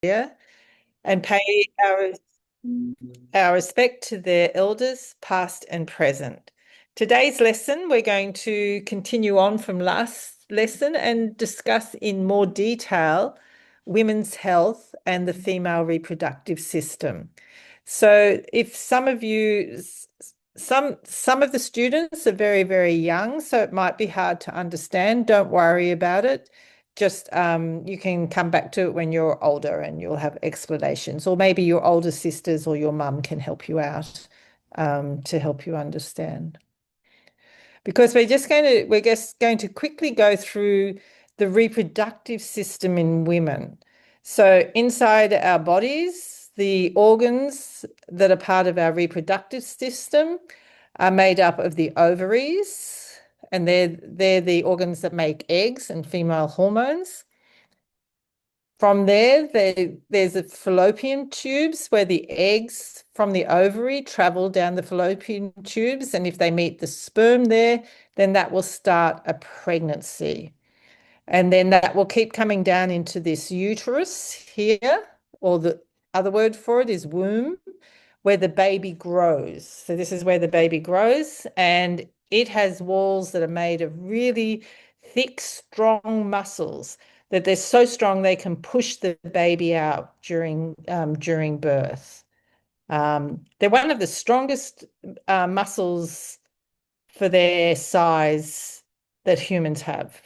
and pay our respect to their elders, past and present. Today's lesson, we're going to continue on from last lesson and discuss in more detail women's health and the female reproductive system. So if some of you, some of the students are very, very young, so it might be hard to understand. Don't worry about it. Just you can come back to it when you're older and you'll have explanations, or maybe your older sisters or your mum can help you out to help you understand. Because we're just going to quickly go through the reproductive system in women. So inside our bodies, the organs that are part of our reproductive system are made up of the ovaries, and they're the organs that make eggs and female hormones. From there's the fallopian tubes where the eggs from the ovary travel down the fallopian tubes, and if they meet the sperm there, then that will start a pregnancy. And then that will keep coming down into this uterus here, or the other word for it is womb, where the baby grows. So this is where the baby grows, and it has walls that are made of really thick, strong muscles that they're so strong they can push the baby out during birth. They're one of the strongest muscles for their size that humans have.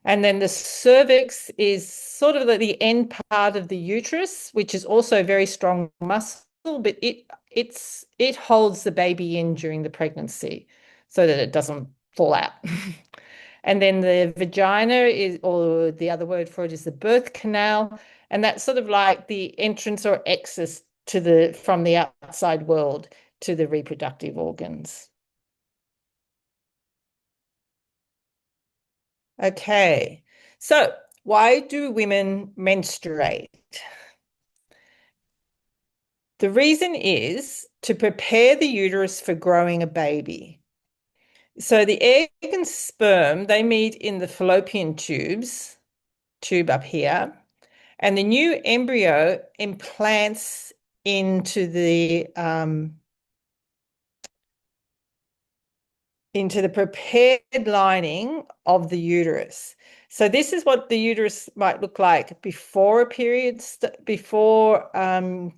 And then the cervix is sort of the end part of the uterus, which is also a very strong muscle, but it holds the baby in during the pregnancy so that it doesn't fall out. And then the vagina is, or the other word for it is the birth canal, and that's sort of like the entrance or exit from the outside world to the reproductive organs. Okay, so why do women menstruate? The reason is to prepare the uterus for growing a baby. So the egg and sperm, they meet in the fallopian tube up here, and the new embryo implants into the prepared lining of the uterus. So this is what the uterus might look like before a period, before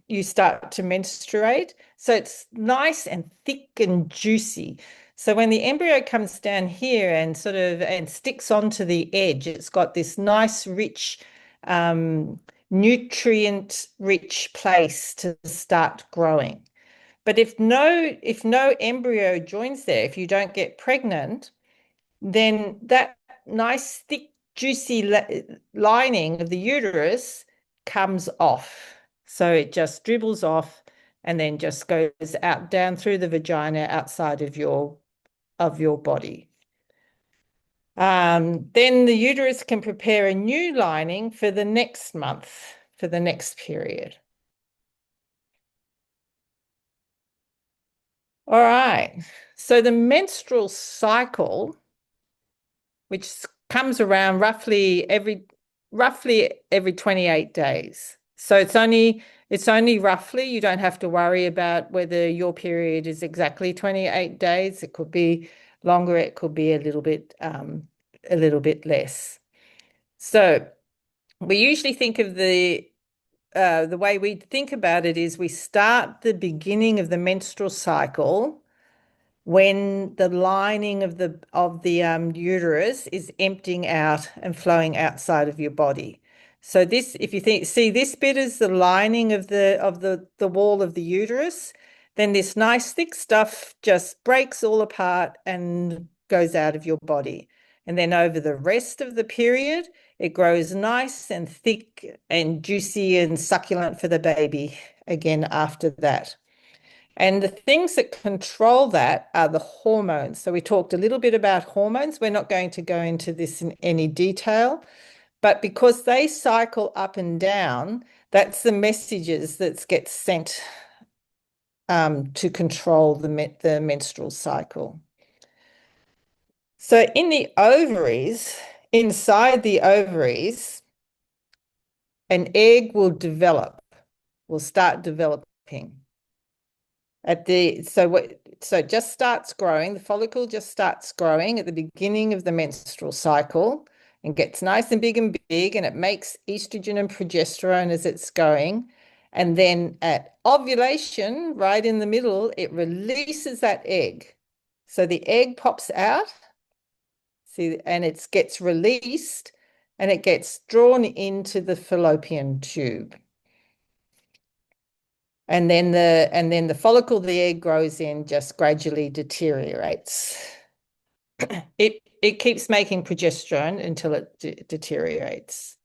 you start to menstruate. So it's nice and thick and juicy. So when the embryo comes down here and sticks onto the edge, it's got this nice, rich, nutrient-rich place to start growing. But if no embryo joins there, if you don't get pregnant, then that nice thick juicy lining of the uterus comes off. So it just dribbles off and then just goes out down through the vagina outside of your body. Then the uterus can prepare a new lining for the next month, for the next period. All right. So the menstrual cycle, which comes around roughly every 28 days. So it's only roughly, you don't have to worry about whether your period is exactly 28 days. It could be longer, it could be a little bit less. So we usually think of the way we think about it is we start the beginning of the menstrual cycle when the lining of the uterus is emptying out and flowing outside of your body. So this, if you see this bit is the lining of the wall of the uterus, then this nice thick stuff just breaks all apart and goes out of your body. And then over the rest of the period, it grows nice and thick and juicy and succulent for the baby again after that. And the things that control that are the hormones. So we talked a little bit about hormones. We're not going to go into this in any detail, but because they cycle up and down, that's the messages that get sent to control the menstrual cycle. So inside the ovaries, an egg will start developing. So it just starts growing. The follicle just starts growing at the beginning of the menstrual cycle and gets nice and big, and it makes estrogen and progesterone as it's going. And then at ovulation, right in the middle, it releases that egg. So the egg pops out, see, and it gets released and it gets drawn into the fallopian tube. And then the follicle the egg grows in just gradually deteriorates. It keeps making progesterone until it deteriorates.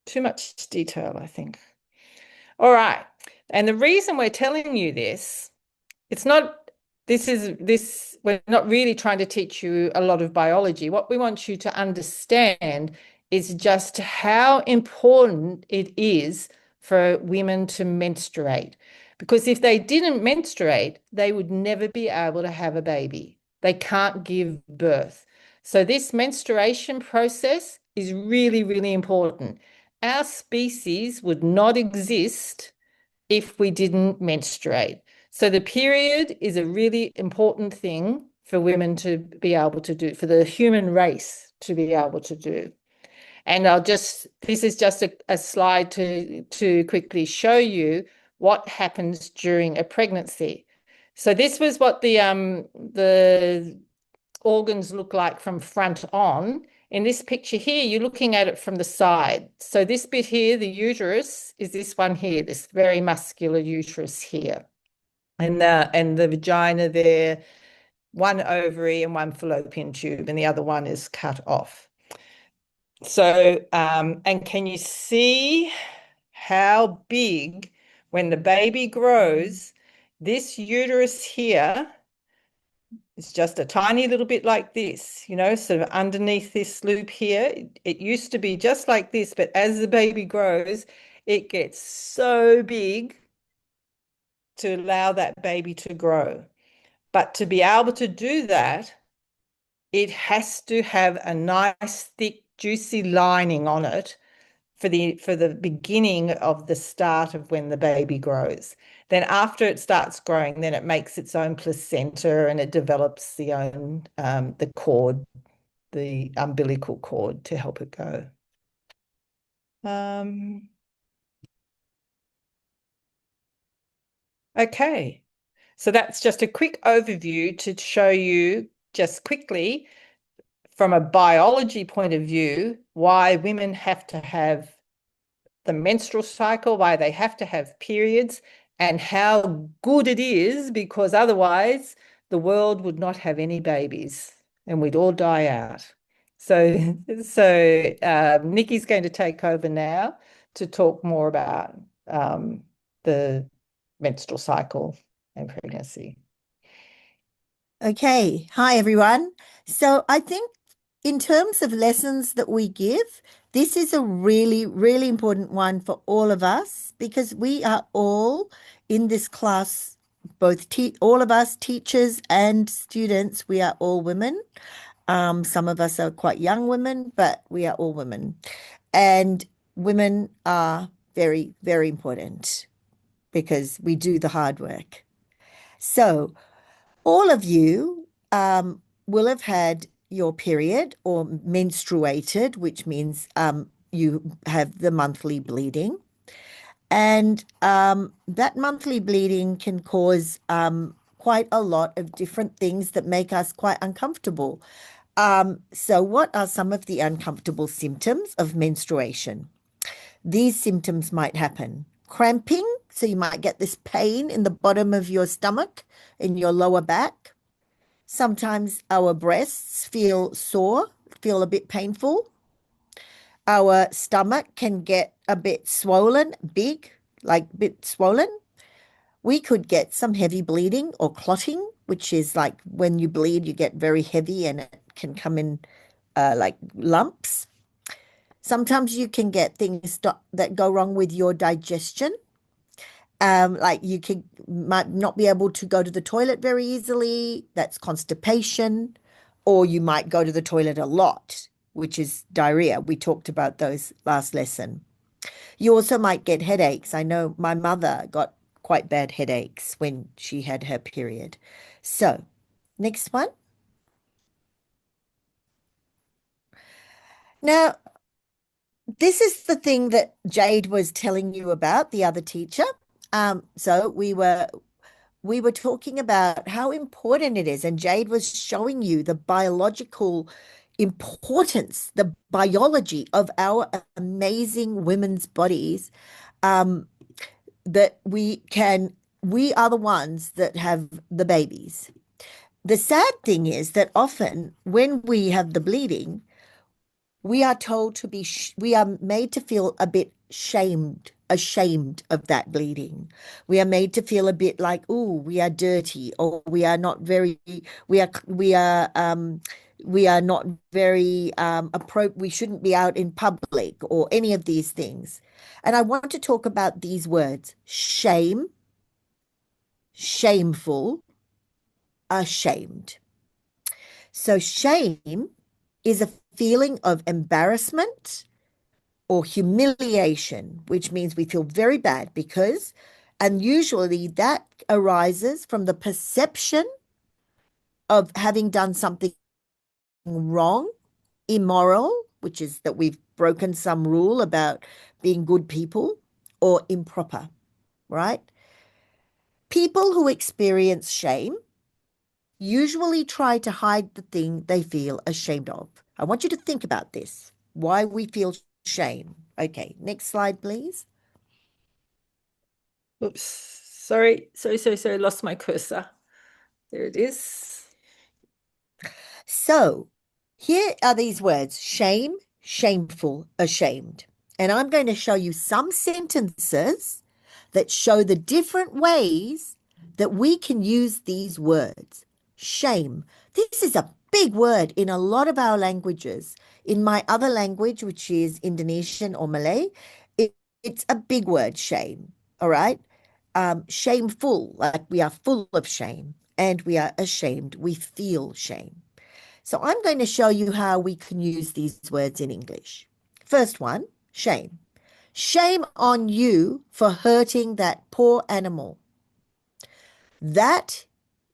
Too much detail, I think. All right. And the reason we're telling you this, we're not really trying to teach you a lot of biology. What we want you to understand is just how important it is for women to menstruate. Because if they didn't menstruate, they would never be able to have a baby. They can't give birth. So this menstruation process is really, really important. Our species would not exist if we didn't menstruate. So the period is a really important thing for women to be able to do, for the human race to be able to do. And this is just a slide to quickly show you what happens during a pregnancy. So this was what the organs look like from front on. In this picture here, you're looking at it from the side. So this bit here, the uterus, is this one here, this very muscular uterus here. And the vagina there, one ovary and one fallopian tube, and the other one is cut off. So, and can you see how big, when the baby grows, this uterus here is just a tiny little bit like this, sort of underneath this loop here. It used to be just like this, but as the baby grows, it gets so big to allow that baby to grow. But to be able to do that, it has to have a nice, thick, juicy lining on it for the beginning of the start of when the baby grows. Then after it starts growing, then it makes its own placenta and it develops the cord, the umbilical cord to help it go. Okay, so that's just a quick overview to show you just quickly from a biology point of view why women have to have the menstrual cycle, why they have to have periods, and how good it is, because otherwise the world would not have any babies and we'd all die out. So Nikki's going to take over now to talk more about the menstrual cycle and pregnancy. Okay. Hi, everyone. So I think in terms of lessons that we give, this is a really, really important one for all of us because we are all in this class, all of us teachers and students, we are all women. Some of us are quite young women, but we are all women. And women are very, very important because we do the hard work. So all of you will have had your period or menstruated, which means you have the monthly bleeding. And that monthly bleeding can cause quite a lot of different things that make us quite uncomfortable. So what are some of the uncomfortable symptoms of menstruation? These symptoms might happen. Cramping, so you might get this pain in the bottom of your stomach, in your lower back. Sometimes our breasts feel sore, feel a bit painful. Our stomach can get a bit swollen, big, like a bit swollen. We could get some heavy bleeding or clotting, which is like when you bleed, you get very heavy and it can come in like lumps. Sometimes you can get things that go wrong with your digestion. Like might not be able to go to the toilet very easily. That's constipation. Or you might go to the toilet a lot, which is diarrhea. We talked about those last lesson. You also might get headaches. I know my mother got quite bad headaches when she had her period. So, next one. Now, this is the thing that Jade was telling you about, the other teacher. So we were talking about how important it is, and Jade was showing you the biological importance, the biology of our amazing women's bodies, um, that we are the ones that have the babies. The sad thing is that often when we have the bleeding, we are told to be, we are made to feel a bit ashamed of that bleeding. We are made to feel a bit like, oh, we are dirty, or we are not very, we are not very appropriate. We shouldn't be out in public or any of these things. And I want to talk about these words: shame, shameful, ashamed. So shame is a feeling of embarrassment or humiliation, which means we feel very bad because, and usually that arises from the perception of having done something wrong, immoral, which is that we've broken some rule about being good people, or improper, right? People who experience shame usually try to hide the thing they feel ashamed of. I want you to think about this, why we feel shame. Okay, next slide, please. Oops. Sorry. Lost my cursor. There it is. So here are these words: shame, shameful, ashamed. And I'm going to show you some sentences that show the different ways that we can use these words. Shame. This is a big word in a lot of our languages. In my other language, which is Indonesian or Malay, it's a big word, shame. All right. Shameful, like we are full of shame, and we are ashamed. We feel shame. So I'm going to show you how we can use these words in English. First one, shame. Shame on you for hurting that poor animal. That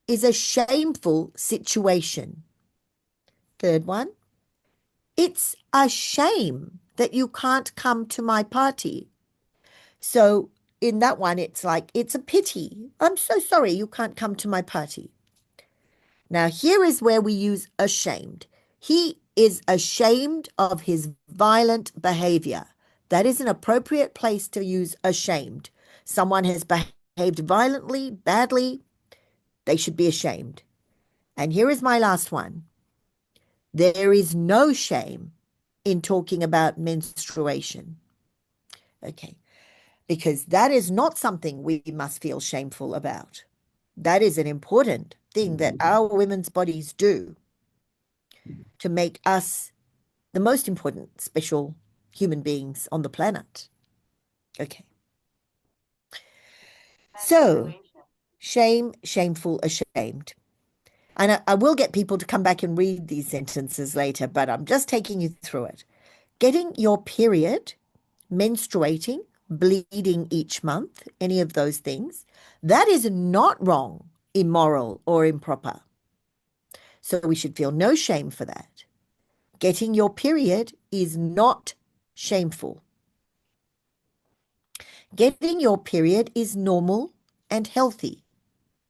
is a shameful situation. Third one, it's a shame that you can't come to my party. So in that one, it's like, it's a pity. I'm so sorry you can't come to my party. Now, here is where we use ashamed. He is ashamed of his violent behavior. That is an appropriate place to use ashamed. Someone has behaved violently, badly, they should be ashamed. And here is my last one. There is no shame in talking about menstruation. Okay, because that is not something we must feel shameful about. That is an important thing that our women's bodies do to make us the most important special human beings on the planet. Okay. So, shame, shameful, ashamed. And I will get people to come back and read these sentences later, but I'm just taking you through it. Getting your period, menstruating, bleeding each month, any of those things, that is not wrong, immoral, or improper. So we should feel no shame for that. Getting your period is not shameful. Getting your period is normal and healthy.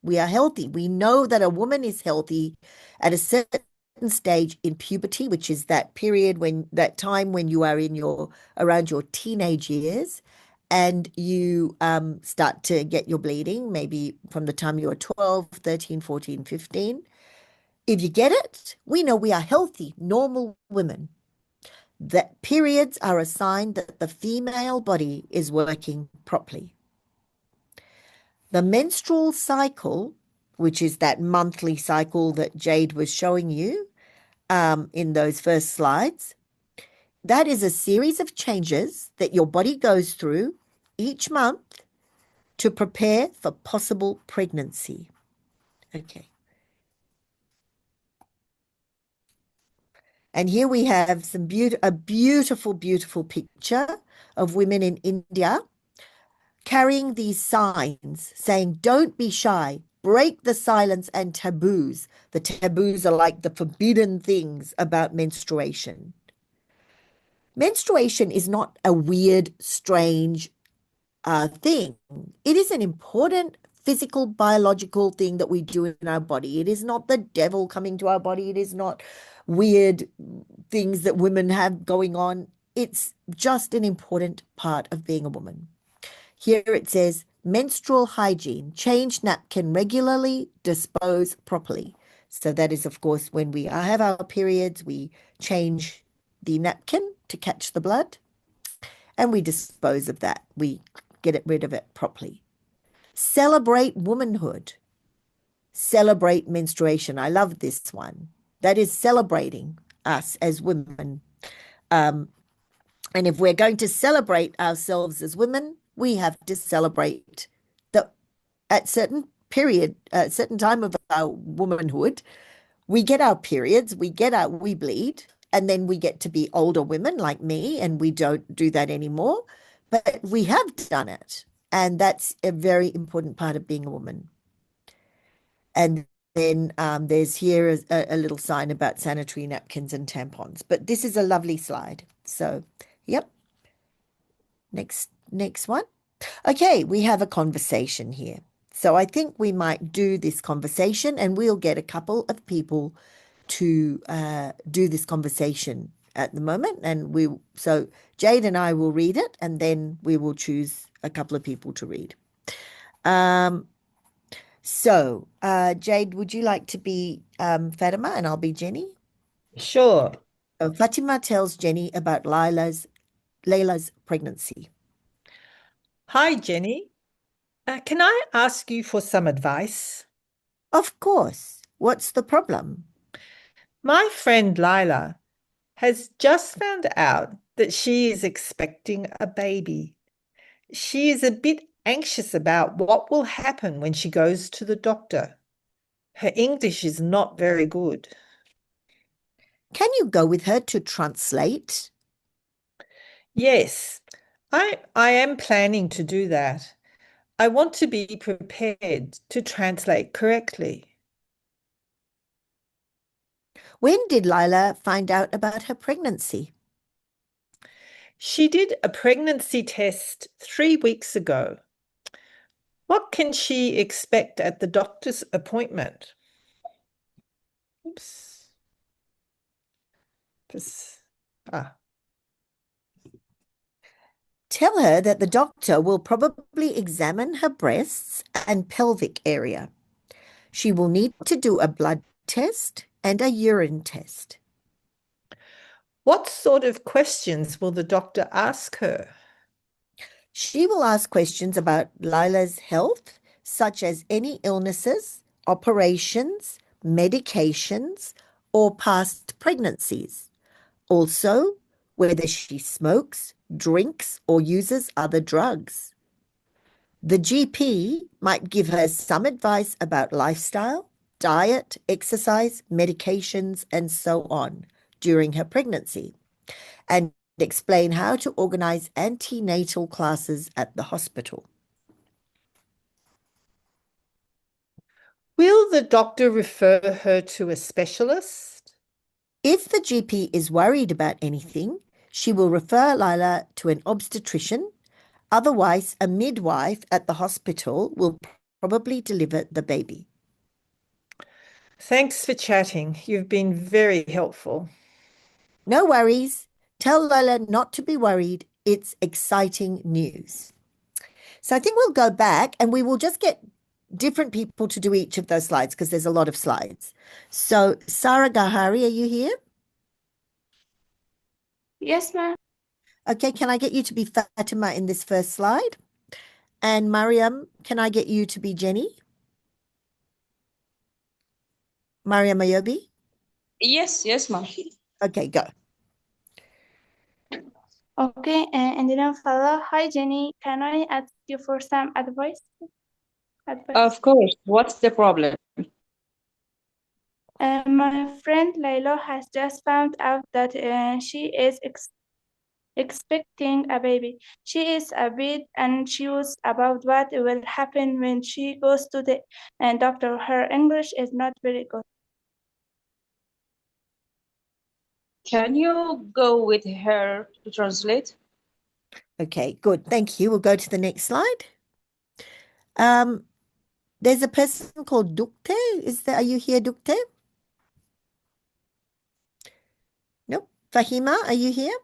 We are healthy. We know that a woman is healthy at a certain stage in puberty, which is that period when that time when you are in your around your teenage years, and you start to get your bleeding, maybe from the time you are 12, 13, 14, 15. If you get it, we know we are healthy, normal women. That periods are a sign that the female body is working properly. The menstrual cycle, which is that monthly cycle that Jade was showing you in those first slides, that is a series of changes that your body goes through each month to prepare for possible pregnancy. Okay. And here we have a beautiful, beautiful picture of women in India carrying these signs saying, "Don't be shy, break the silence and taboos." The taboos are like the forbidden things about menstruation. Menstruation is not a weird, strange thing. It is an important physical, biological thing that we do in our body. It is not the devil coming to our body. It is not weird things that women have going on. It's just an important part of being a woman. Here it says, menstrual hygiene, change napkin regularly, dispose properly. So that is, of course, when we have our periods, we change the napkin to catch the blood and we dispose of that. We get rid of it properly. Celebrate womanhood. Celebrate menstruation. I love this one. That is celebrating us as women. And if we're going to celebrate ourselves as women, we have to celebrate that at certain time of our womanhood, we get our periods, we bleed, and then we get to be older women like me, and we don't do that anymore. But we have done it. And that's a very important part of being a woman. And then there's here a little sign about sanitary napkins and tampons. But this is a lovely slide. So, yep. Next one. Okay, we have a conversation here. So I think we might do this conversation and we'll get a couple of people to do this conversation at the moment. And so Jade and I will read it and then we will choose a couple of people to read. So Jade, would you like to be Fatima and I'll be Jenny? Sure. So Fatima tells Jenny about Layla's pregnancy. Hi, Jenny. Can I ask you for some advice? Of course. What's the problem? My friend Lila has just found out that she is expecting a baby. She is a bit anxious about what will happen when she goes to the doctor. Her English is not very good. Can you go with her to translate? Yes, I am planning to do that. I want to be prepared to translate correctly. When did Lila find out about her pregnancy? She did a pregnancy test 3 weeks ago. What can she expect at the doctor's appointment? Oops. Tell her that the doctor will probably examine her breasts and pelvic area. She will need to do a blood test and a urine test. What sort of questions will the doctor ask her? She will ask questions about Lila's health, such as any illnesses, operations, medications, or past pregnancies. Also, whether she smokes, drinks, or uses other drugs. The GP might give her some advice about lifestyle, diet, exercise, medications, and so on during her pregnancy, and explain how to organize antenatal classes at the hospital. Will the doctor refer her to a specialist? If the GP is worried about anything, she will refer Lila to an obstetrician. Otherwise, a midwife at the hospital will probably deliver the baby. Thanks for chatting. You've been very helpful. No worries. Tell Lila not to be worried. It's exciting news. So I think we'll go back and we will just get different people to do each of those slides because there's a lot of slides. So Sarah Gahari, are you here? Yes, ma'am. Okay, can I get you to be Fatima in this first slide? And Mariam, can I get you to be Jenny? Mariam Ayobi? Yes, ma'am. Okay, go. Okay, and then Fala, hi Jenny, can I ask you for some advice? Of course. What's the problem? My friend Layla has just found out that she is expecting a baby. She is a bit anxious about what will happen when she goes to the doctor. Her English is not very good. Can you go with her to translate? Okay, good. Thank you. We'll go to the next slide. There's a person called Dukte. Are you here, Dukte? Nope. Fahima, are you here?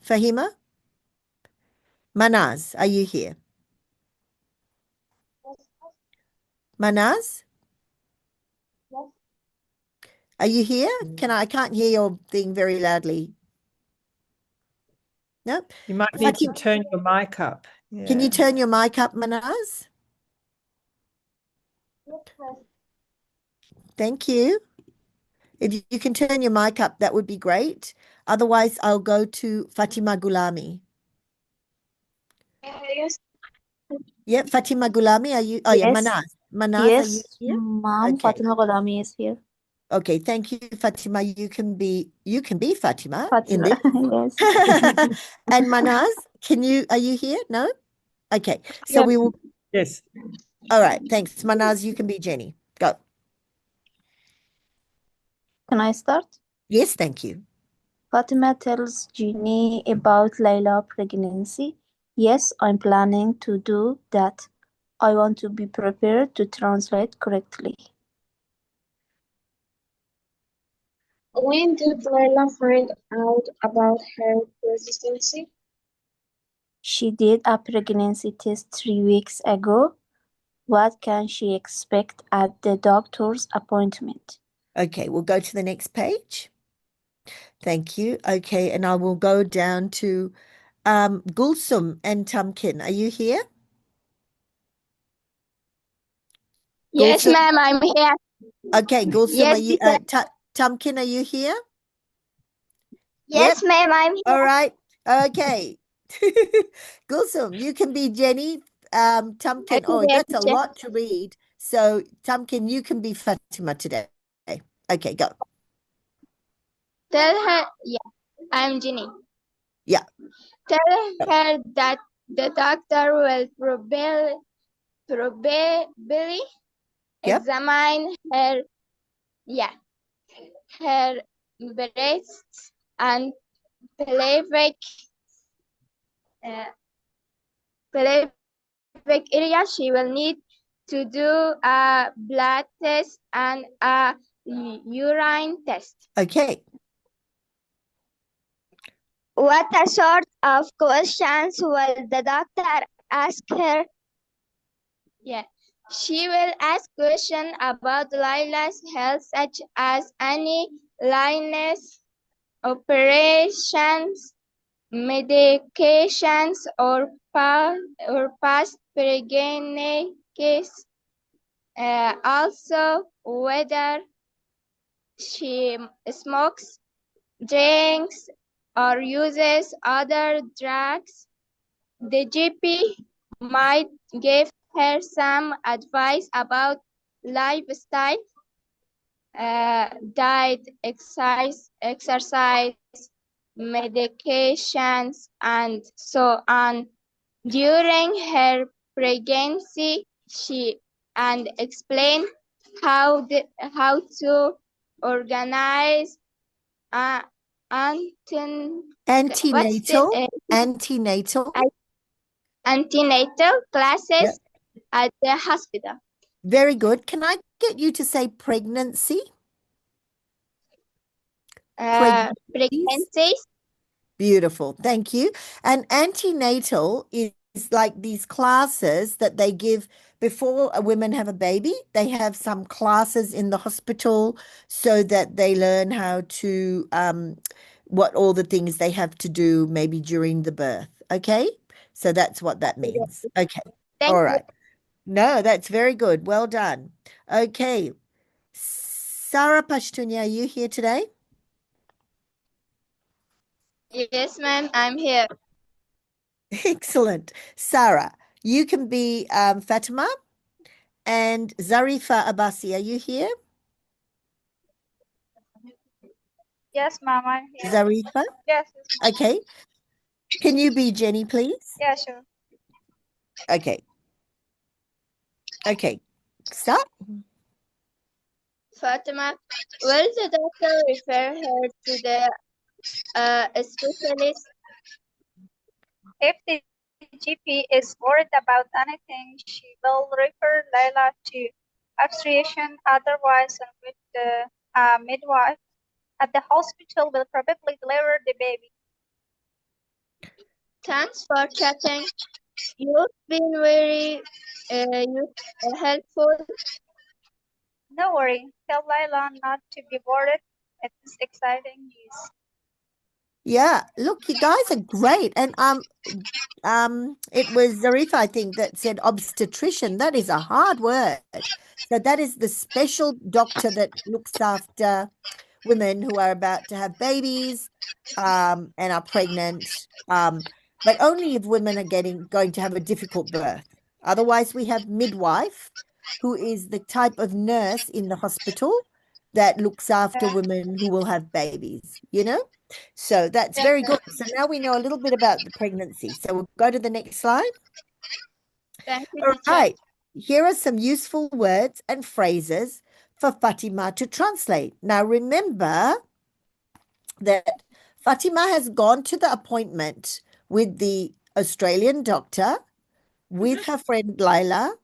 Fahima? Manaz, are you here? Manaz? Are you here? I can't hear your thing very loudly. No? You might need to Fatima, turn your mic up. can you Yeah. turn your mic up, Manaz? Thank you. If you can turn your mic up, that would be great. Otherwise, I'll go to Fatima Gulami. Yes, Yep, Fatima Gulami, are you? Oh, yeah, yes, Manaz. Manaz, are you yes, here? ma'am. Okay. Fatima Gholami is here. Okay, thank you, Fatima. You can be Fatima in Fatima, this. yes. And Manaz, are you here? No? Okay. So Yes. we will, Yes. all right, thanks. Manaz, you can be Jenny. Go. Can I start? Yes, thank you. Fatima tells Jeannie about Layla's pregnancy. Yes, I'm planning to do that. I want to be prepared to translate correctly. When did Layla find out about her pregnancy? She did a pregnancy test 3 weeks ago. What can she expect at the doctor's appointment? Okay, we'll go to the next page. Thank you. Okay, and I will go down to Gulsum and Tamkin. Are you here? Yes, Gulsum? ma'am, I'm here. Okay, Gulsum, Yes, are you teacher. Tamkin, are you here? Yes, ma'am, I'm here. All right. Okay. Gulsum, you can be Jenny. Tamkin, oh, Okay, that's a teacher. lot to read. So, Tamkin, you can be Fatima today. Okay, go. Tell her, yeah, I'm Jenny. Yeah. Tell her that the doctor will probably Yep. examine her, yeah, her breasts and pelvic, pelvic area. She will need to do a blood test and a urine test. Okay. What a sort of questions will the doctor ask her? Yeah, she will ask questions about Lila's health, such as any illness, operations, medications, or past pregnancies. Also, whether she smokes, drinks, or uses other drugs. The GP might give her some advice about lifestyle, diet, exercise, medications, and so on. During her pregnancy, she and explain how to organize Antenatal. antenatal classes Yep. at the hospital. Very good. Can I get you to say pregnancy? Pregnancies. Beautiful. Thank you. And antenatal is like these classes that they give before a women have a baby. They have some classes in the hospital so that they learn how to what all the things they have to do maybe during the birth. Okay? So that's what that means. Okay. Thank All you. right. No, that's very good. Well done. Okay. Sarah Pashtunia, are you here today? Yes, ma'am, I'm here. Excellent. Sarah, you can be Fatima, And Zarifa Abasi, are you here? Yes, ma'am, I'm here. Zarifa? Yes, Okay. Can you be Jenny, please? yeah, sure. Okay. Okay. Start. Fatima, will the doctor refer her to the specialist? If the GP is worried about anything, she will refer Layla to obstetrician, otherwise with the midwife at the hospital will probably deliver the baby. Thanks for chatting. You've been very helpful. No worry. Tell Layla not to be worried. It's exciting news. Yeah, look, you guys are great. And it was Zarifa, I think, that said obstetrician. That is a hard word. So that is the special doctor that looks after women who are about to have babies and are pregnant, but only if women are going to have a difficult birth. Otherwise, we have midwife, who is the type of nurse in the hospital that looks after women who will have babies, you know? So that's very good. So now we know a little bit about the pregnancy. So we'll go to the next slide. Thank you, All teacher. right. Here are some useful words and phrases for Fatima to translate. Now, remember that Fatima has gone to the appointment with the Australian doctor, with her friend Laila,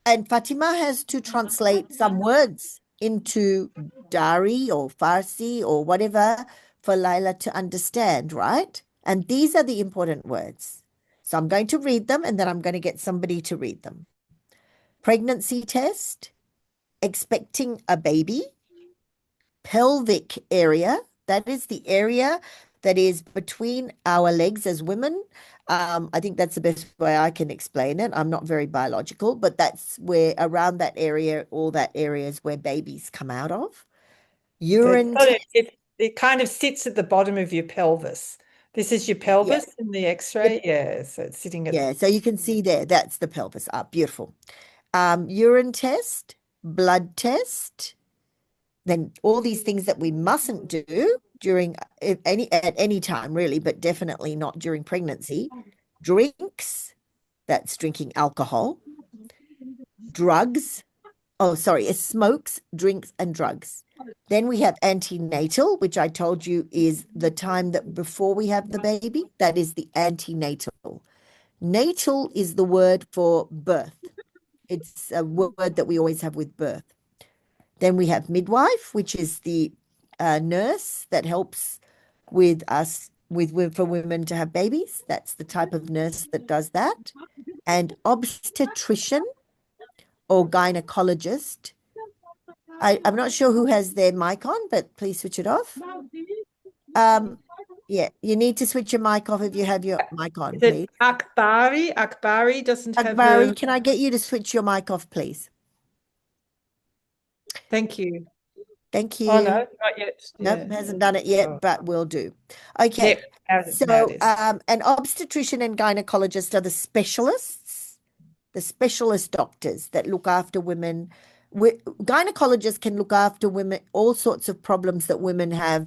and Fatima has to translate some words into Dari or Farsi or whatever for Laila to understand, right? And these are the important words. So I'm going to read them and then I'm going to get somebody to read them. Pregnancy test, expecting a baby, pelvic area, that is the area that is between our legs as women. I think that's the best way I can explain it. I'm not very biological, but that's where around that area, all that area is where babies come out of. So Urine it kind of sits at the bottom of your pelvis. This is your pelvis in the X-ray. Yeah, so it's sitting at yeah, so you can see there, that's the pelvis. Beautiful. Urine test, blood test, then all these things that we mustn't do during at any time really, but definitely not during pregnancy. Drinks, that's drinking alcohol. Drugs, it's smokes, drinks, and drugs. Then we have antenatal, which I told you is the time that before we have the baby. That is the antenatal. Natal is the word for birth. It's a word that we always have with birth. Then we have midwife, which is the nurse that helps with us for women to have babies. That's the type of nurse that does that. And obstetrician or gynecologist. I'm not sure who has their mic on, but please switch it off. Yeah, you need to switch your mic off if you have your mic on, Is please. it Akbari? Akbari doesn't have Akbari, can I get you to switch your mic off, please? Thank you. Thank you. Oh, no, not yet. Nope, Yeah. hasn't done it yet, Oh. but will do. Okay. Yep, So, noticed. an obstetrician and gynecologist are the specialists, the specialist doctors that look after women. Gynecologists can look after women, all sorts of problems that women have,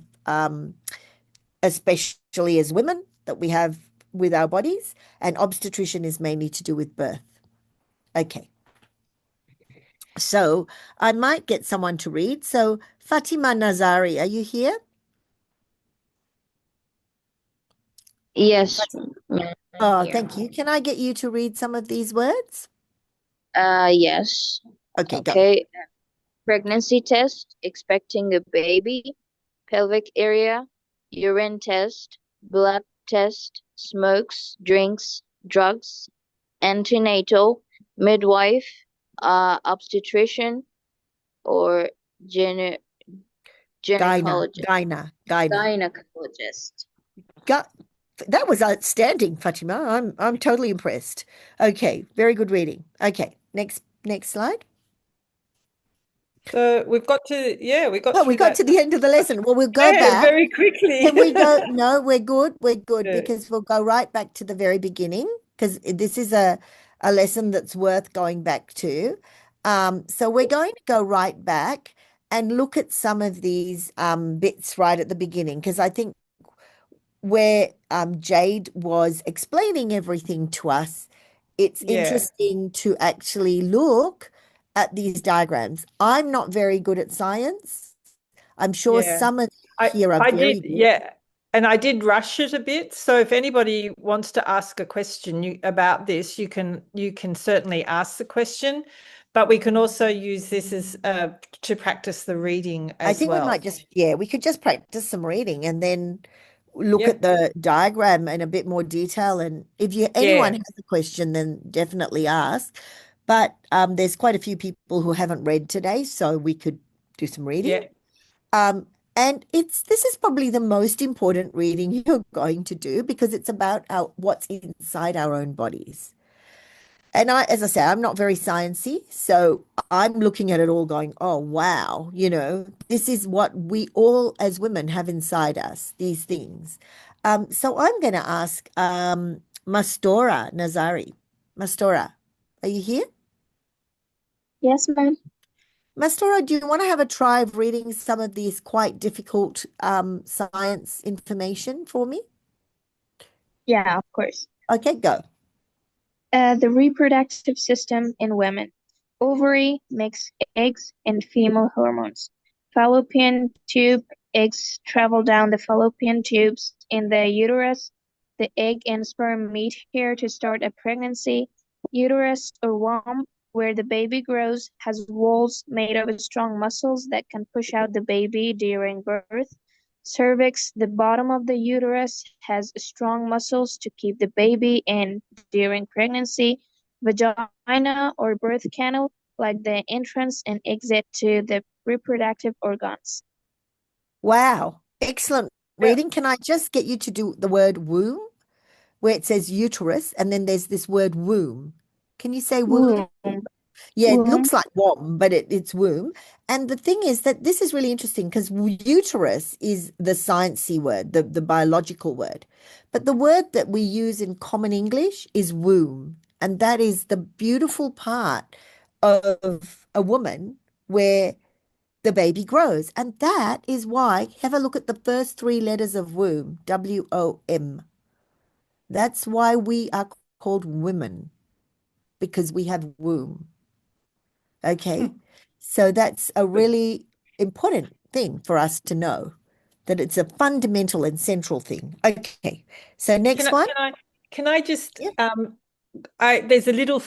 especially as women, that we have with our bodies. And obstetrician is mainly to do with birth. Okay. So, I might get someone to read. So, Fatima Nazari, are you here? Yes. Oh, thank you. Can I get you to read some of these words? Yes. Okay, go. Okay. Pregnancy test, expecting a baby, pelvic area, urine test, blood test, smokes, drinks, drugs, antenatal, midwife, obstetrician, or gynecologist. Gynecologist. That was outstanding, Fatima. I'm totally impressed. Okay, very good reading. Okay, next slide. So we've got to, we got we got to the end of the lesson. Well, we'll go back very quickly. Can we go? No, we're good. We're good Yeah. because we'll go right back to the very beginning because this is a lesson that's worth going back to. So we're going to go right back and look at some of these bits right at the beginning, because I think where Jade was explaining everything to us, it's Yeah. interesting to actually look at these diagrams. I'm not very good at science. I'm sure Yeah. some of you here are I very did, good. yeah. And I did rush it a bit. So if anybody wants to ask a question about this, you can certainly ask the question, but we can also use this as to practice the reading I as think we well. might just, yeah, we could just practice some reading and then look Yep. at the diagram in a bit more detail. And if anyone Yeah. has a question, then definitely ask. But there's quite a few people who haven't read today, so we could do some reading. Yeah. And this is probably the most important reading you're going to do, because it's about what's inside our own bodies. And as I say, I'm not very sciencey, so I'm looking at it all going, oh, wow, this is what we all as women have inside us, these things. So I'm going to ask Mastora Nazari. Mastora, are you here? Yes, ma'am. Mastora, do you want to have a try of reading some of these quite difficult science information for me? Yeah, of course. Okay, go. The reproductive system in women. Ovary makes eggs and female hormones. Fallopian tube, eggs travel down the fallopian tubes in the uterus. The egg and sperm meet here to start a pregnancy. Uterus or womb, where the baby grows, has walls made of strong muscles that can push out the baby during birth. Cervix, the bottom of the uterus, has strong muscles to keep the baby in during pregnancy. Vagina or birth canal, like the entrance and exit to the reproductive organs. Wow, excellent Yeah. reading. Can I just get you to do the word womb, where it says uterus, and then there's this word womb? Can you say womb? Womb. Yeah, it Womb. looks like womb, but it's womb. And the thing is that this is really interesting, because uterus is the sciencey word, the biological word. But the word that we use in common English is womb. And that is the beautiful part of a woman where the baby grows. And that is why, have a look at the first three letters of womb, W-O-M. That's why we are called women, because we have womb. Okay. So that's a really important thing for us to know, that it's a fundamental and central thing. Okay. So next one. Can I just Yeah. there's a little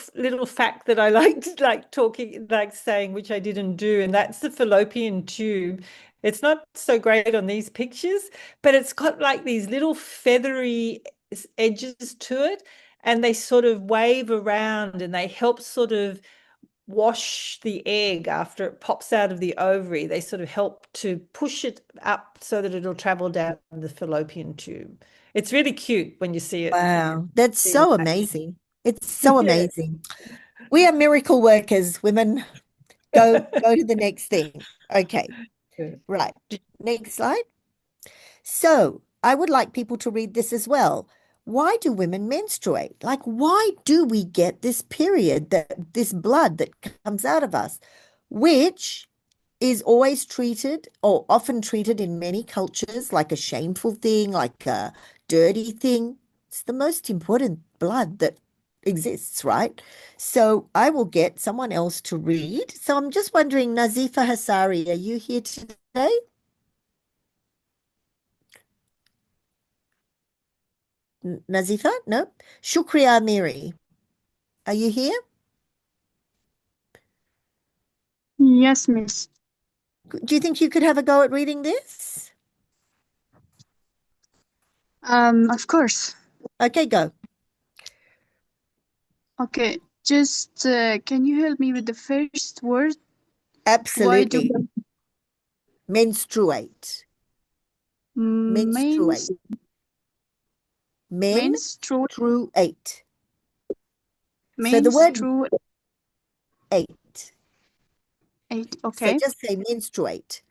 fact that I like saying, which I didn't do, and that's the fallopian tube. It's not so great on these pictures, but it's got like these little feathery edges to it, and they sort of wave around and they help sort of wash the egg after it pops out of the ovary. They sort of help to push it up so that it'll travel down the fallopian tube. It's really cute when you see it. Wow. That's See so it. amazing. It's so Yeah. amazing. We are miracle workers, women. Go to the next thing. Okay. Yeah. Right. Next slide. So I would like people to read this as well. Why do women menstruate? Like, why do we get this period, this blood that comes out of us, which is always treated, or often treated in many cultures, like a shameful thing, like a dirty thing? It's the most important blood that exists, right? So I will get someone else to read. So I'm just wondering, Nazifa Hassari, are you here today? Nazifa? No. Shukriya Miri, are you here? Yes, miss. Do you think you could have a go at reading this? Of course. Okay, go. Okay, just can you help me with the first word? Absolutely. Why do Menstruate. Menstruate. menstruate? Menstruate. So the word eight. Okay. So just say menstruate.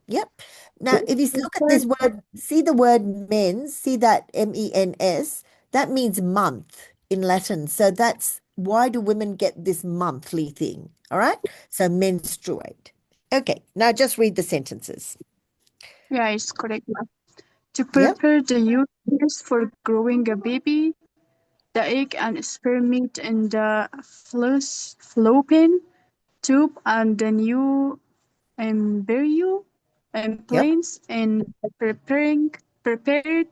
Yep. Now, if you look at this word, see the word mens, see that MENS, that means month in Latin. So that's why do women get this monthly thing? All right. So menstruate. Okay. Now just read the sentences. Yeah, it's correct, ma'am. To Yep. prepare the uterus for growing a baby, the egg and sperm meet in the fallopian tube, and the new embryo implants in the prepared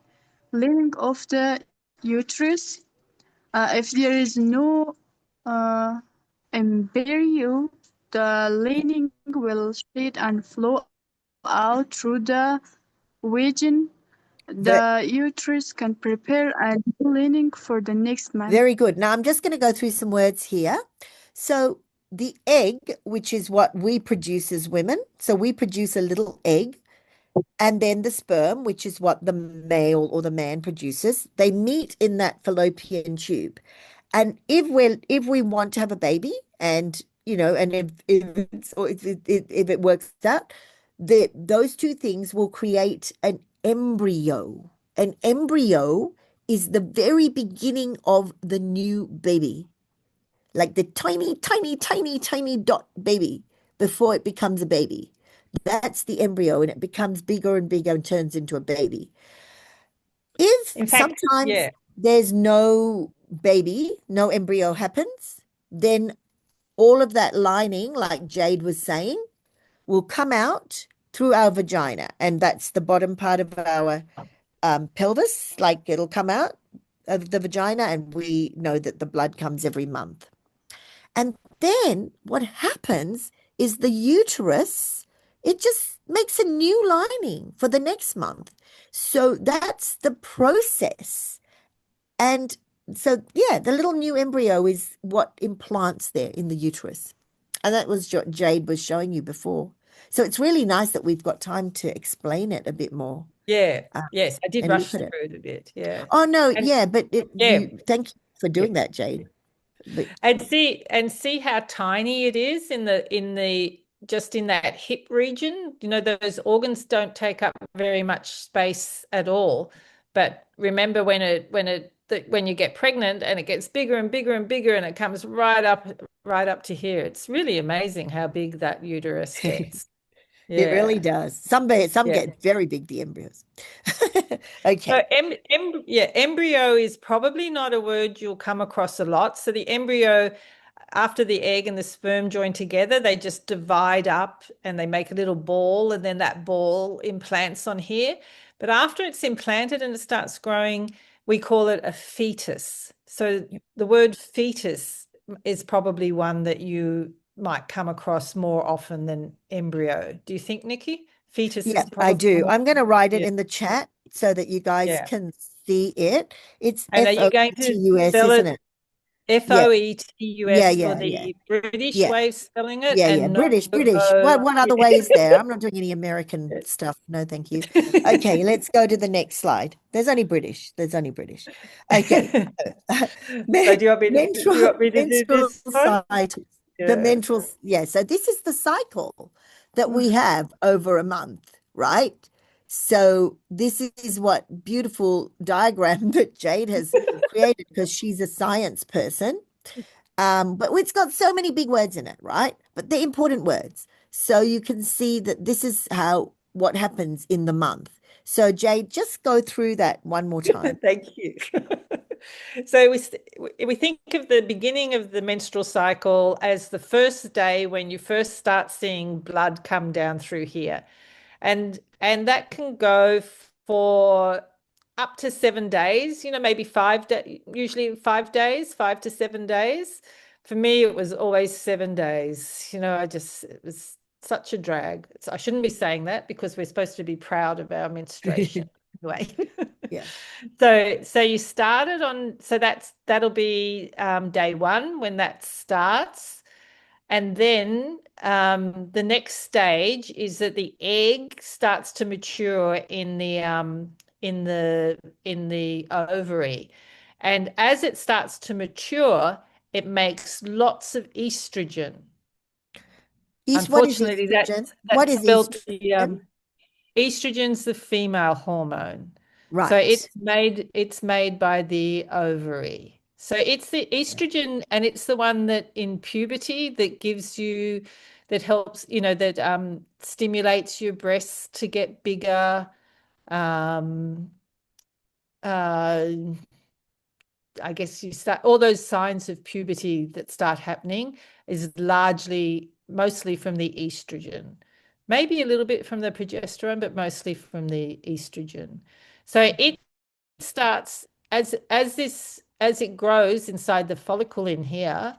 lining of the uterus. If there is no embryo, the lining will shed and flow out through the vagina. The uterus can prepare a new lining for the next month. Very good. Now I'm just going to go through some words here. So the egg, which is what we produce as women, so we produce a little egg, and then the sperm, which is what the male or the man produces, they meet in that fallopian tube. And if we want to have a baby, and and if it works out, those two things will create an embryo. An embryo is the very beginning of the new baby, like the tiny, tiny, tiny, tiny dot baby before it becomes a baby. That's the embryo, and it becomes bigger and bigger and turns into a baby. If In fact, sometimes yeah. there's no baby, no embryo happens, then all of that lining, like Jade was saying, will come out through our vagina, and that's the bottom part of our pelvis. Like, it'll come out of the vagina, and we know that the blood comes every month. And then what happens is the uterus, it just makes a new lining for the next month. So that's the process. And so, yeah, the little new embryo is what implants there in the uterus. And that was what Jade was showing you before. So it's really nice that we've got time to explain it a bit more. Yeah. Yes, I did and rush look through at it. it a bit. Yeah. Oh, no, And yeah, but yeah. thank you for doing that, Jade. But And see how tiny it is in the just in that hip region. Those organs don't take up very much space at all. But remember when you get pregnant and it gets bigger and bigger and bigger and it comes right up to here. It's really amazing how big that uterus gets. it really Yeah. does. Some Yeah. get very big, the embryos. Okay. So embryo is probably not a word you'll come across a lot. So the embryo, after the egg and the sperm join together, they just divide up and they make a little ball, and then that ball implants on here. But after it's implanted and it starts growing, we call it a fetus. So the word fetus is probably one that you might come across more often than embryo. Do you think, Nikki? Fetus Yeah, is probably I do. more. I'm going to write it Yeah. in the chat so that you guys Yeah. can see it. It's And are you going to FOETUS, spell isn't it it? Yeah, FOETUS yeah, for yeah. the British Yeah. way of spelling it? Yeah, And British. no, What other way is there? I'm not doing any American stuff. No, thank you. Okay, let's go to the next slide. There's only British. Okay. So do you want me to do menstrual this one? cycle. The Yeah. menstrual, yeah. So this is the cycle that we have over a month, right? So this is what beautiful diagram that Jade has created, because she's a science person. But it's got so many big words in it, right? But they're important words. So you can see that this is what happens in the month. So Jade, just go through that one more time. Thank you. So we think of the beginning of the menstrual cycle as the first day when you first start seeing blood come down through here. And that can go for up to 7 days, maybe 5 days, usually 5 days, 5 to 7 days. For me, it was always 7 days. It was such a drag. So I shouldn't be saying that, because we're supposed to be proud of our menstruation. Anyway. Yeah. So you started on, so that'll be day 1 when that starts. And then the next stage is that the egg starts to mature in the ovary. And as it starts to mature, it makes lots of estrogen. Unfortunately, estrogen? that's What is spelled estrogen? Estrogen's the female hormone. Right. So it's made by the ovary. So it's the estrogen, and it's the one that in puberty that gives you, that helps, that stimulates your breasts to get bigger. I guess you start, all those signs of puberty that start happening is mostly from the estrogen. Maybe a little bit from the progesterone, but mostly from the estrogen. So it starts as it grows inside the follicle in here,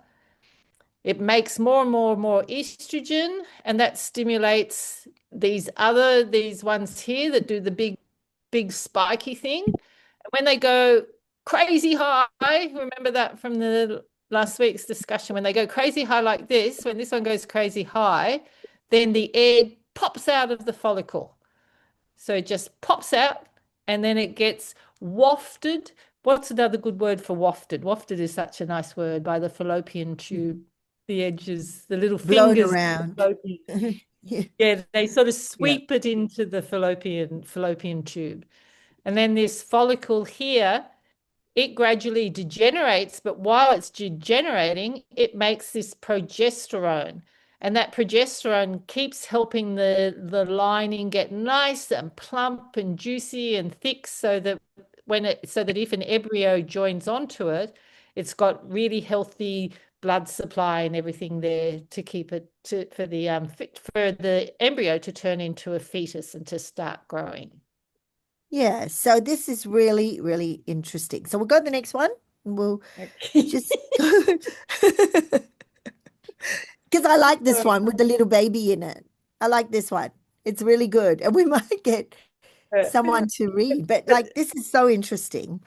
it makes more and more and more estrogen, and that stimulates these ones here that do the big spiky thing. When they go crazy high, remember that from the last week's discussion, when they go crazy high like this, when this one goes crazy high, then the egg pops out of the follicle. So it just pops out, and then it gets wafted. What's another good word for wafted? Wafted is such a nice word, by the fallopian tube. The edges, the little Blown fingers. around. Yeah, they sort of sweep it into the fallopian tube. And then this follicle here, it gradually degenerates, but while it's degenerating, it makes this progesterone. And that progesterone keeps helping the lining get nice and plump and juicy and thick, so that if an embryo joins onto it, it's got really healthy blood supply and everything there to keep it for the embryo to turn into a fetus and to start growing. Yeah, so this is really, really interesting. So we'll go to the next one, and we'll just because I like this one with the little baby in it. I like this one. It's really good, and we might get someone to read, but like this is so interesting.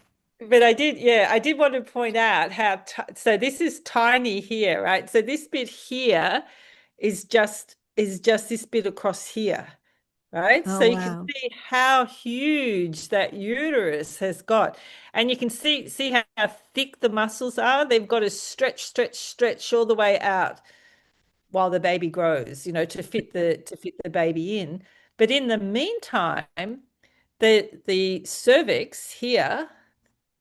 But I did want to point out how, so this is tiny here, right? So this bit here is just this bit across here, right? Oh, so you wow. can see how huge that uterus has got. And you can see how thick the muscles are. They've got to stretch all the way out while the baby grows, to fit the baby in. But in the meantime, the cervix here,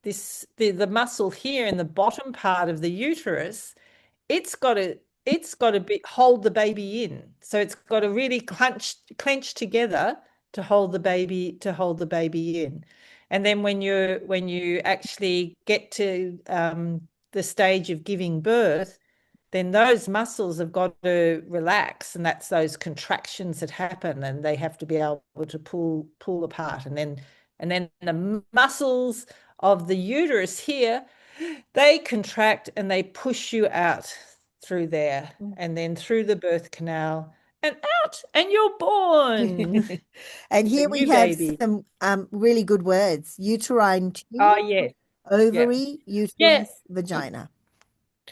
the muscle here in the bottom part of the uterus, it's got to hold the baby in. So it's got to really clench together to hold the baby in. And then when you actually get to the stage of giving birth, then those muscles have got to relax, and that's those contractions that happen, and they have to be able to pull apart, and then the muscles of the uterus here, they contract and they push you out through there, and then through the birth canal and out, and you're born. And here we have some really good words: uterine tube, yes, ovary, uterus, vagina.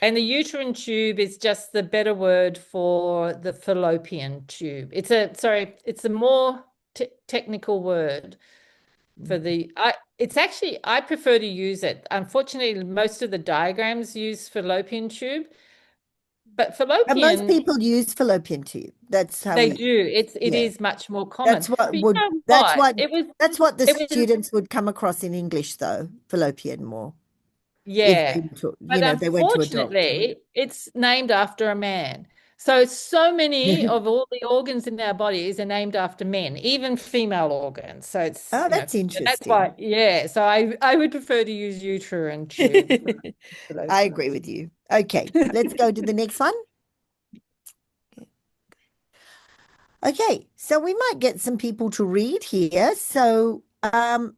And the uterine tube is just the better word for the fallopian tube. It's a more technical word for I prefer to use it. Unfortunately, most of the diagrams use fallopian tube, but fallopian. And most people use fallopian tube. That's how they do. It is much more common. That's what the students would come across in English, though, fallopian more. Yeah, but they went to unfortunately, it's named after a man. So many of all the organs in our bodies are named after men, even female organs. So it's that's interesting. That's why, so I would prefer to use uterine tube. I agree with you. Okay, let's go to the next one. Okay, so we might get some people to read here. So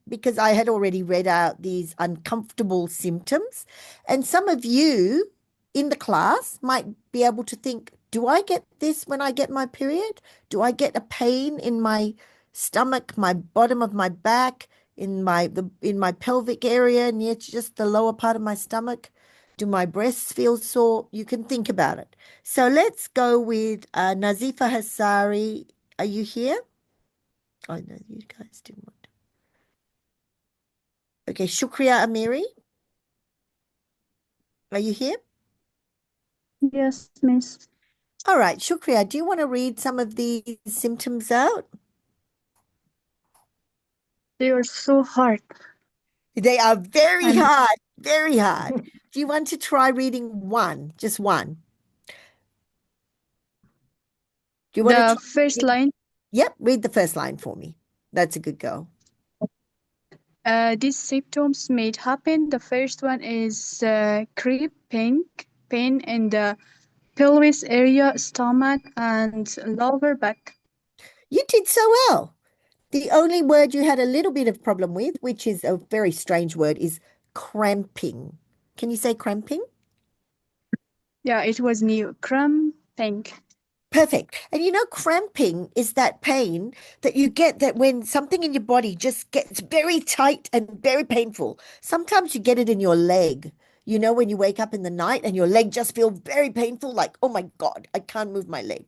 because I had already read out these uncomfortable symptoms, and some of you in the class might be able to think, do I get this when I get my period? Do I get a pain in my stomach, my bottom of my back, in my pelvic area, near just the lower part of my stomach? Do my breasts feel sore? You can think about it. So let's go with Nazifa Hassari. Are you here? Oh, no, you guys didn't want to. Okay, Shukriya Amiri. Are you here? Yes, Miss. All right, Shukriya, do you want to read some of these symptoms out? They are so hard. They are very hard, very hard. Do you want to try reading one? Just one. Do you want The to first line. Yep, read the first line for me. That's a good girl. These symptoms may happen. The first one is cramping, pain in the pelvis area, stomach, and lower back. You did so well. The only word you had a little bit of problem with, which is a very strange word, is cramping. Can you say cramping? Yeah, it was new. Cramping. Perfect. And you know, cramping is that pain that you get that when something in your body just gets very tight and very painful. Sometimes you get it in your leg. You know, when you wake up in the night and your leg just feels very painful, like, oh my God, I can't move my leg.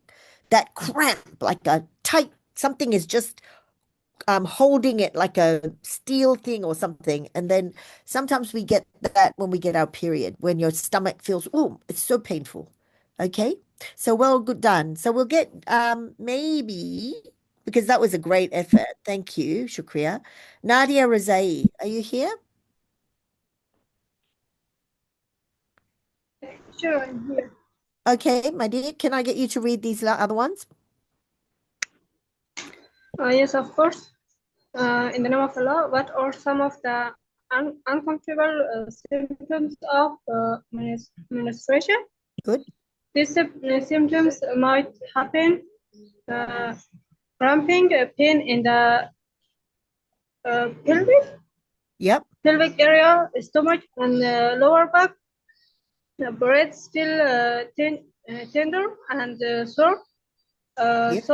That cramp, like a tight, something is just holding it like a steel thing or something. And then sometimes we get that when we get our period, when your stomach feels, oh, it's so painful. Okay. So well, good done. So we'll get maybe, because that was a great effort. Thank you, Shukriya. Nadia Razai, are you here? Sure, I'm here. Okay, my dear, can I get you to read these other ones? Yes, of course. In the name of Allah, what are some of the uncomfortable symptoms of menstruation? Good. These symptoms might happen: cramping, pain in the Yep. pelvic area, stomach, and lower back. The breasts feel tender and sore. Yep.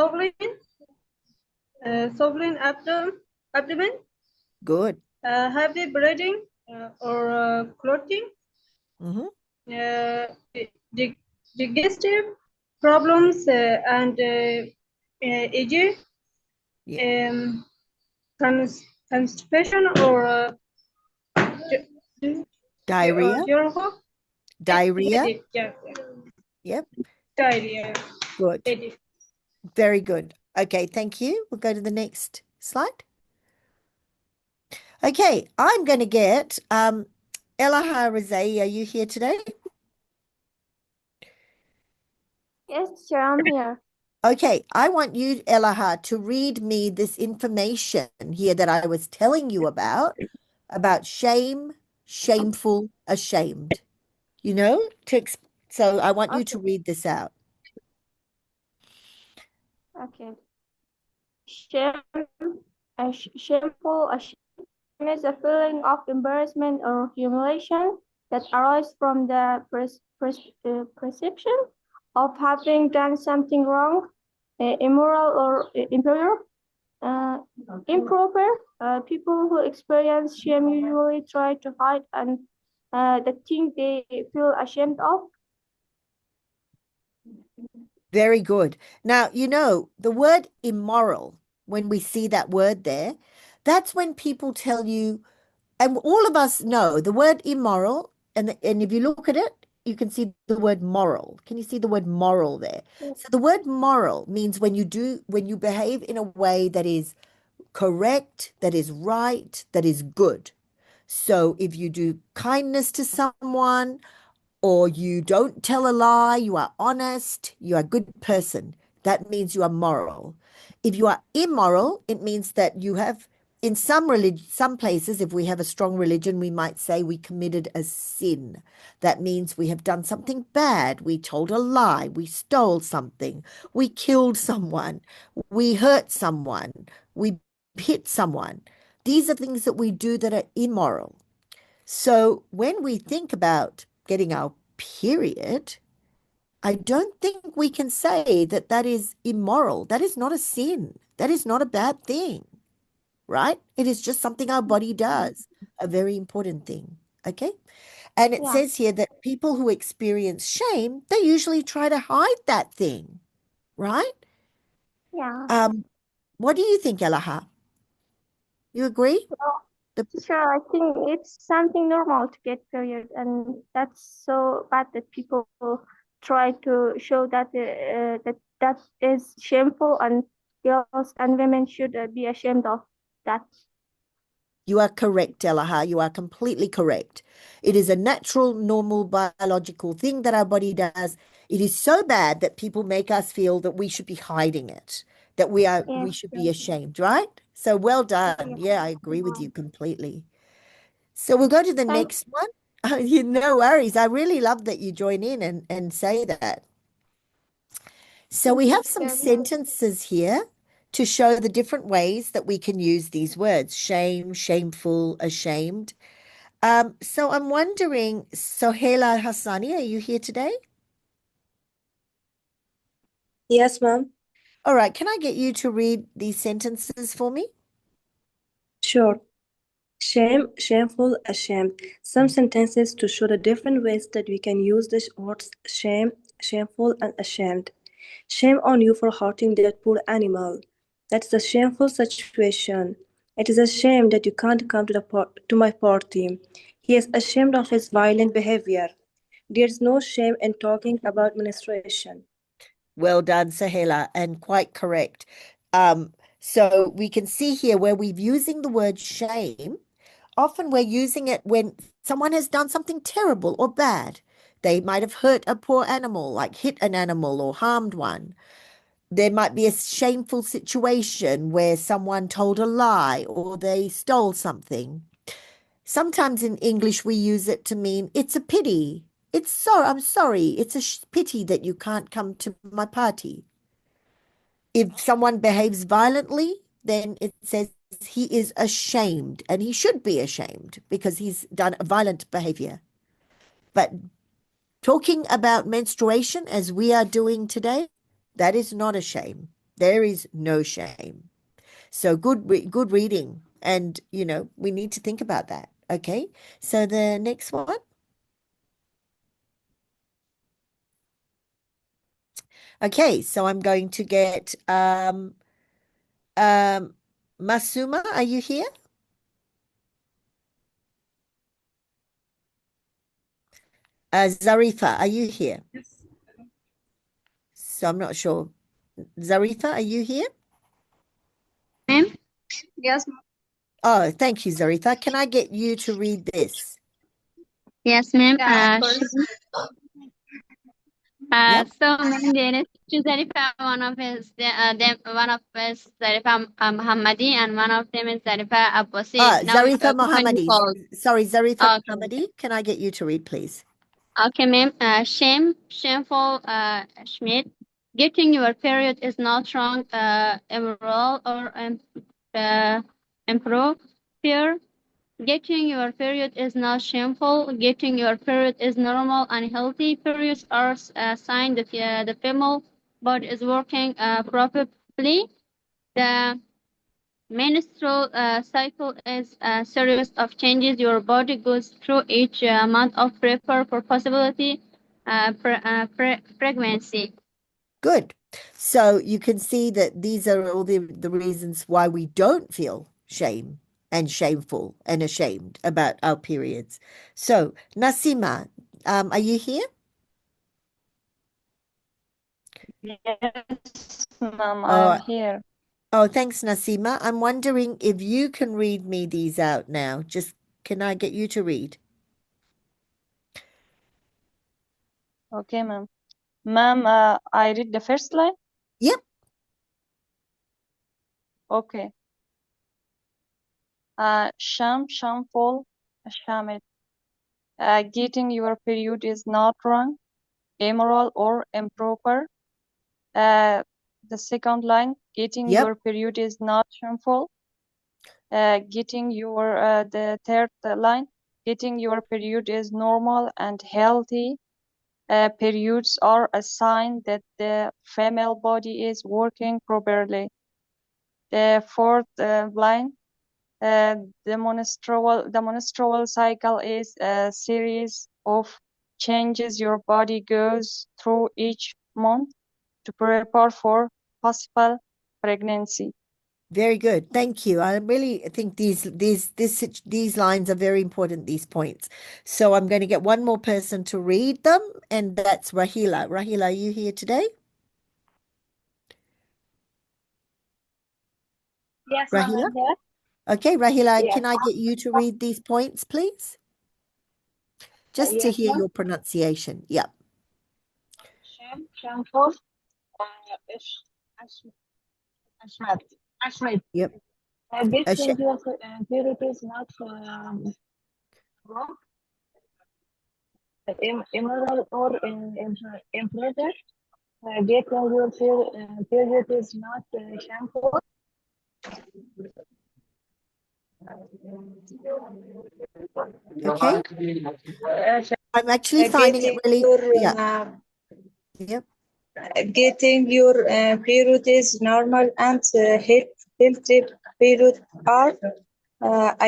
Swollen abdomen, Good. heavy bleeding or clotting, Mm-hmm. digestive problems and EG, constipation or Diarrhea. Diarrhea. Headache, yeah. Yep. Diarrhea. Good. Headache. Very good. Okay, thank you. We'll go to the next slide. Okay, I'm going to get Elaha Razai. Are you here today? Yes, sure, I'm here. Okay, I want you, Elaha, to read me this information here that I was telling you about shame, shameful, ashamed. You know, so I want you to read this out. Okay. Shameful, ashamed is a feeling of embarrassment or humiliation that arises from the perception of having done something wrong, immoral or improper. People who experience shame usually try to hide and the thing they feel ashamed of. Very good. Now, you know, the word immoral, when we see that word there, that's when people tell you, and all of us know the word immoral, and if you look at it, you can see the word moral. Can you see the word moral there? So the word moral means when you behave in a way that is correct, that is right, that is good. So if you do kindness to someone, or you don't tell a lie, you are honest, you are a good person. That means you are moral. If you are immoral, it means that you have, in some places, if we have a strong religion, we might say we committed a sin. That means we have done something bad. We told a lie. We stole something. We killed someone. We hurt someone. We hit someone. These are things that we do that are immoral. So when we think about getting our period, I don't think we can say that that is immoral. That is not a sin. That is not a bad thing, right? It is just something our body does, a very important thing, okay? And it says here that people who experience shame, they usually try to hide that thing, right? Yeah. What do you think, Elaha? You agree? Well, sure, I think it's something normal to get period, and that's so bad that people try to show that that is shameful, and girls and women should be ashamed of that. You are correct, Elaha. You are completely correct. It is a natural, normal, biological thing that our body does. It is so bad that people make us feel that we should be hiding it, that we should be ashamed, right? So well done. Yeah, I agree with you completely. So we'll go to the next one. No worries. I really love that you join in and say that. So we have some sentences here to show the different ways that we can use these words: shame, shameful, ashamed. So I'm wondering, Sohaila Hassani, are you here today? Yes, ma'am. All right, can I get you to read these sentences for me? Sure. Shame, shameful, ashamed. Some sentences to show the different ways that we can use the words shame, shameful, and ashamed. Shame on you for hurting that poor animal. That's a shameful situation. It is a shame that you can't come to my party. He is ashamed of his violent behavior. There's no shame in talking about menstruation. Well done, Sohaila, and quite correct. So we can see here where we're using the word shame. Often we're using it when someone has done something terrible or bad. They might have hurt a poor animal, like hit an animal or harmed one. There might be a shameful situation where someone told a lie or they stole something. Sometimes in English we use it to mean it's a pity. I'm sorry. It's a pity that you can't come to my party. If someone behaves violently, then it says he is ashamed, and he should be ashamed because he's done a violent behavior. But talking about menstruation as we are doing today, that is not a shame. There is no shame. So good reading. And, we need to think about that. Okay. So the next one. Okay. So I'm going to get, Masuma, are you here? Zarifa, are you here? Yes. So I'm not sure. Zarifa, are you here? Ma'am? Yes. Oh, thank you, Zarifa. Can I get you to read this? Yes, ma'am. Yep. So ma'am, there is two Zarifa. One of his Zarifa Muhammadi, and one of them is Zarifa Abbasi. Now, Zarifa which one you Mohammadi. call? Sorry, Zarifa Okay. Mohammadi. Can I get you to read, please? Okay, ma'am. Shameful, Schmidt. Getting your period is not wrong, immoral, or improper. Getting your period is not shameful. Getting your period is normal and healthy. Periods are a sign that the female body is working properly. The menstrual cycle is a series of changes your body goes through each month of prepare for possibility pregnancy. Good. So you can see that these are all the reasons why we don't feel shame and shameful and ashamed about our periods. So Nasima, are you here? Yes, ma'am, I'm here. Oh, thanks, Nasima. I'm wondering if you can read me these out now. Can I get you to read? Okay, ma'am. Ma'am, I read the first line? Yep. Okay. Shameful, ashamed. Getting your period is not wrong, immoral, or improper. The second line, getting Yep. your period is not shameful. The third line, getting your period is normal and healthy. Periods are a sign that the female body is working properly. The fourth line, the menstrual cycle is a series of changes your body goes through each month to prepare for possible pregnancy. Very good. Thank you. I really think these lines are very important, these points. So I'm going to get one more person to read them, and that's Rahila. Rahila, are you here today? Yes, Rahila? ma'am, I'm here. Okay, Rahila, Yeah. can I get you to read these points, please? Just to Yes, hear ma'am. your pronunciation. Yeah. Shampoo. Ish- Ashmed. Yep. Getting your period is not wrong, immoral or improper. Getting your period is not shameful. Okay. I'm actually finding it really, yeah. Yep. Getting your period is normal and healthy period are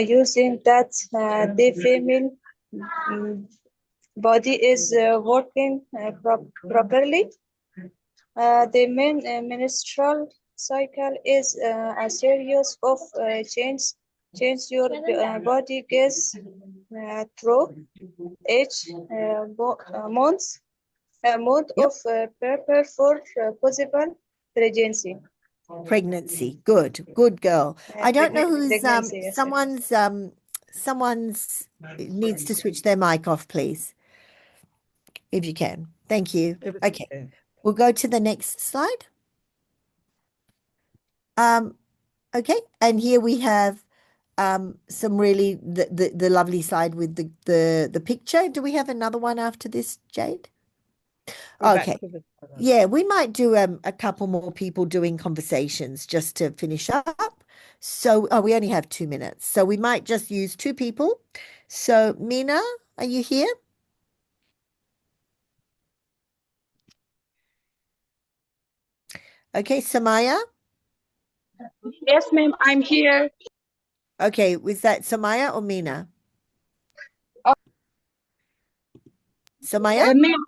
using that the female body is working properly. The menstrual cycle is a series of change your body gets through each month. A month of prepare for possible pregnancy. Pregnancy. Good girl. I don't know who's Pregnancy, yes. someone's needs to switch their mic off, please. If you can. Thank you. Okay. We'll go to the next slide. Okay, and here we have some really the lovely slide with the picture. Do we have another one after this, Jade? Okay. Yeah, we might do a couple more people doing conversations just to finish up. So, we only have 2 minutes. So we might just use 2 people. So, Mina, are you here? Okay, Samaya? Yes, ma'am, I'm here. Okay, was that Samaya or Mina? Oh. Samaya? Ma'am,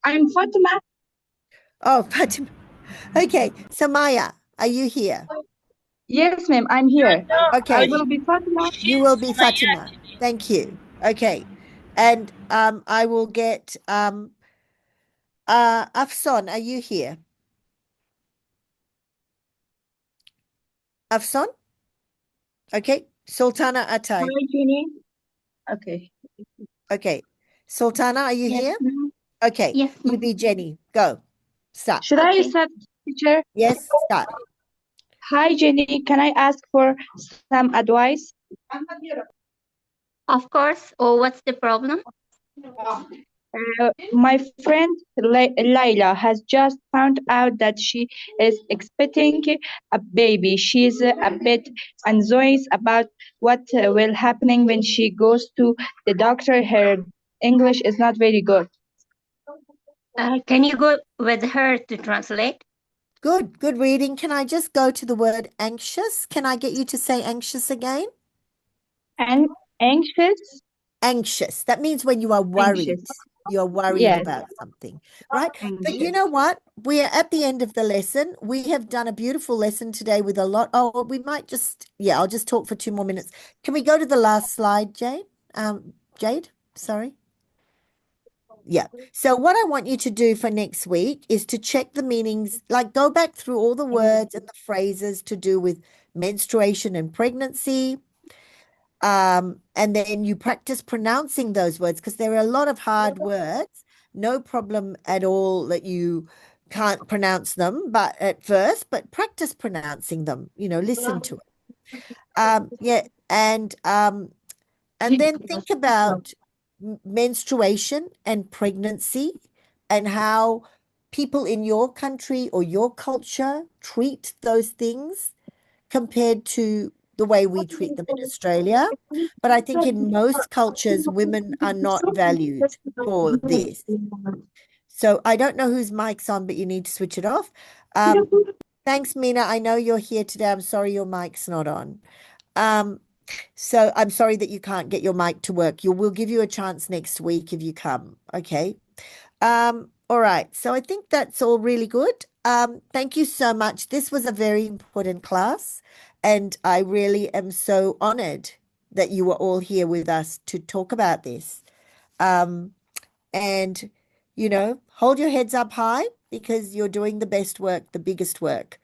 I'm Fatima. Oh, Fatima. Okay, Samaya, are you here? Yes, ma'am, I'm here. Okay. I will be Fatima. You will be Fatima. Thank you. Okay. And I will get Afson, are you here? Afson? Okay. Sultana Atay. Hi, Jenny. Okay. Okay. Sultana, are you Yes, here? ma'am. Okay. Yes, You ma'am. be Jenny. Go. Start. Should I start, teacher? Yes, start. Hi, Jenny. Can I ask for some advice? Of course. Oh, what's the problem? My friend Layla has just found out that she is expecting a baby. She's a bit anxious about what will happening when she goes to the doctor. Her English is not very good. Can you go with her to translate? Good reading. Can I just go to the word anxious? Can I get you to say anxious again? And anxious? Anxious. That means when you are worried. Anxious. You're worried Yes. about something, right? But you Anxious. know what? We are at the end of the lesson. We have done a beautiful lesson today with a lot. Oh, we might just, I'll just talk for 2 more minutes. Can we go to the last slide, Jade? Jade, sorry. Yeah. So what I want you to do for next week is to check the meanings, like go back through all the words and the phrases to do with menstruation and pregnancy. And then you practice pronouncing those words because there are a lot of hard words. No problem at all that you can't pronounce them, but at first, but practice pronouncing them, listen to it. Yeah. And then think about menstruation and pregnancy and how people in your country or your culture treat those things compared to the way we treat them in Australia. But I think in most cultures, women are not valued for this. So I don't know whose mic's on, but you need to switch it off. Thanks, Mina. I know you're here today. I'm sorry your mic's not on. So I'm sorry that you can't get your mic to work. We'll give you a chance next week if you come. Okay. All right. So I think that's all really good. Thank you so much. This was a very important class, and I really am so honored that you were all here with us to talk about this. And, hold your heads up high because you're doing the best work, the biggest work.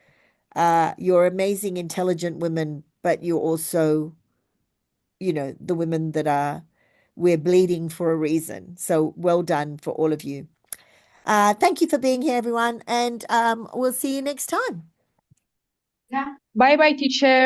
You're amazing, intelligent women, but you're also, you know, the women that we're bleeding for a reason. So well done for all of you. Thank you for being here, everyone, and we'll see you next time. Bye bye, teacher.